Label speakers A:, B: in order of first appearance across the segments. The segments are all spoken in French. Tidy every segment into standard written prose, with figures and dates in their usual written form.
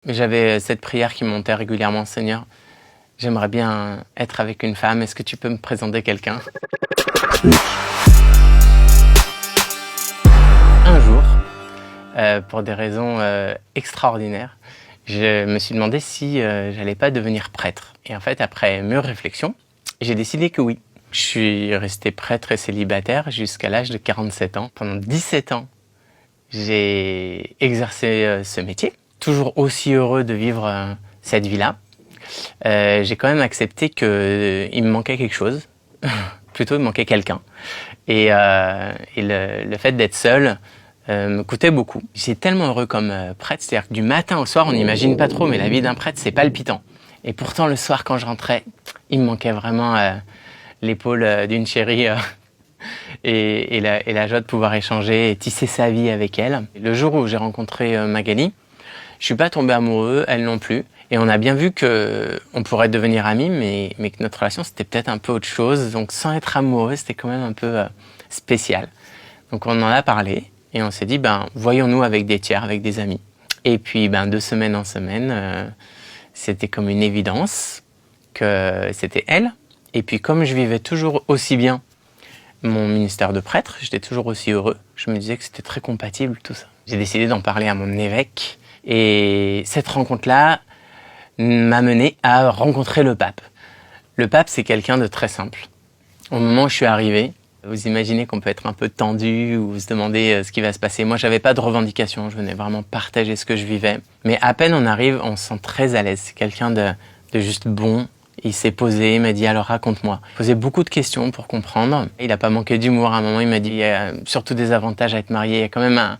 A: J'avais cette prière qui montait régulièrement: Seigneur, j'aimerais bien être avec une femme, est-ce que tu peux me présenter quelqu'un? Un jour, pour des raisons extraordinaires, je me suis demandé si j'allais pas devenir prêtre. Et en fait, après mûre réflexion, j'ai décidé que oui. Je suis resté prêtre et célibataire jusqu'à l'âge de 47 ans. Pendant 17 ans, j'ai exercé ce métier. Toujours aussi heureux de vivre cette vie-là. J'ai quand même accepté qu'il me manquait quelque chose. Plutôt, il me manquait quelqu'un. Et le fait d'être seul me coûtait beaucoup. J'étais tellement heureux comme prêtre, c'est-à-dire que du matin au soir, on n'imagine pas trop, mais la vie d'un prêtre, c'est palpitant. Et pourtant, le soir, quand je rentrais, il me manquait vraiment l'épaule d'une chérie et la joie de pouvoir échanger et tisser sa vie avec elle. Le jour où j'ai rencontré Magali, je suis pas tombé amoureux, elle non plus. Et on a bien vu qu'on pourrait devenir amis, mais que notre relation, c'était peut-être un peu autre chose. Donc sans être amoureux, c'était quand même un peu spécial. Donc on en a parlé et on s'est dit, voyons-nous avec des tiers, avec des amis. Et puis de semaine en semaine, c'était comme une évidence que c'était elle. Et puis comme je vivais toujours aussi bien mon ministère de prêtre, j'étais toujours aussi heureux. Je me disais que c'était très compatible tout ça. J'ai décidé d'en parler à mon évêque. Et cette rencontre-là m'a mené à rencontrer le pape. Le pape, c'est quelqu'un de très simple. Au moment où je suis arrivé, vous imaginez qu'on peut être un peu tendu ou se demander ce qui va se passer. Moi, j'avais pas de revendication, je venais vraiment partager ce que je vivais. Mais à peine on arrive, on se sent très à l'aise. C'est quelqu'un de juste bon. Il s'est posé, il m'a dit « alors raconte-moi ». Il posait beaucoup de questions pour comprendre. Il n'a pas manqué d'humour. À un moment, il m'a dit « il y a surtout des avantages à être marié, il y a quand même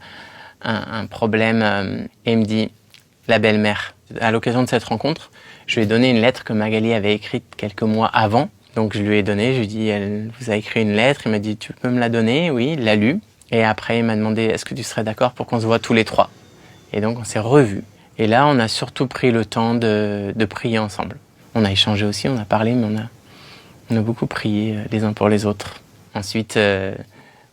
A: un problème ». Et il me dit « la belle-mère ». À l'occasion de cette rencontre, je lui ai donné une lettre que Magali avait écrite quelques mois avant. Donc je lui ai donné, je lui ai dit « elle vous a écrit une lettre ». Il m'a dit « tu peux me la donner ?» Oui, il l'a lue. Et après, il m'a demandé « est-ce que tu serais d'accord pour qu'on se voit tous les trois ?» Et donc on s'est revus. Et là, on a surtout pris le temps de prier ensemble. On a échangé aussi, on a parlé, mais on a beaucoup prié les uns pour les autres. Ensuite,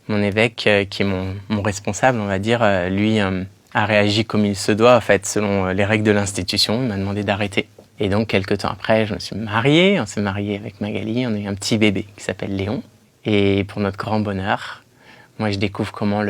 A: mon évêque, qui est mon responsable, on va dire, lui a réagi comme il se doit, en fait, selon les règles de l'institution. Il m'a demandé d'arrêter. Et donc, quelques temps après, je me suis marié. On s'est marié avec Magali. On a eu un petit bébé qui s'appelle Léon. Et pour notre grand bonheur, moi, je découvre comment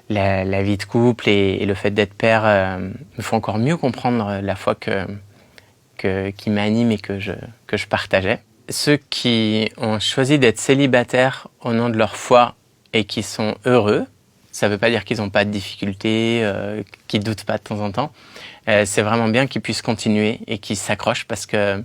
A: la vie de couple et le fait d'être père me font encore mieux comprendre la foi qui m'anime et que je partageais. Ceux qui ont choisi d'être célibataires au nom de leur foi et qui sont heureux, ça ne veut pas dire qu'ils n'ont pas de difficultés, qu'ils ne doutent pas de temps en temps. C'est vraiment bien qu'ils puissent continuer et qu'ils s'accrochent parce que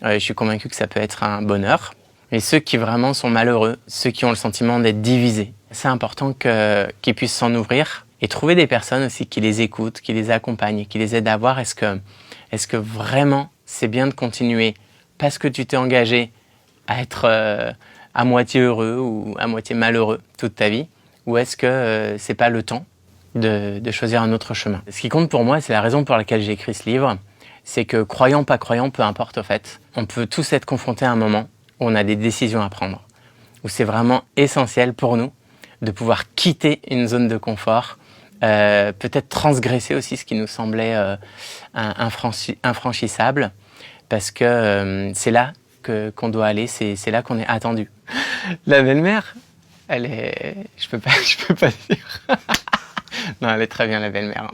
A: je suis convaincu que ça peut être un bonheur. Et ceux qui vraiment sont malheureux, ceux qui ont le sentiment d'être divisés, c'est important qu'ils puissent s'en ouvrir et trouver des personnes aussi qui les écoutent, qui les accompagnent, qui les aident à voir est-ce que vraiment c'est bien de continuer parce que tu t'es engagé à être à moitié heureux ou à moitié malheureux toute ta vie, ou est-ce que c'est pas le temps de choisir un autre chemin. Ce qui compte pour moi, c'est la raison pour laquelle j'ai écrit ce livre, c'est que croyant, pas croyant, peu importe en fait, on peut tous être confrontés à un moment où on a des décisions à prendre, où c'est vraiment essentiel pour nous de pouvoir quitter une zone de confort, peut-être transgresser aussi ce qui nous semblait infranchissable, parce que c'est là qu'on doit aller, c'est là qu'on est attendu. La belle-mère, elle est... Je peux pas dire. Non, elle est très bien, la belle-mère.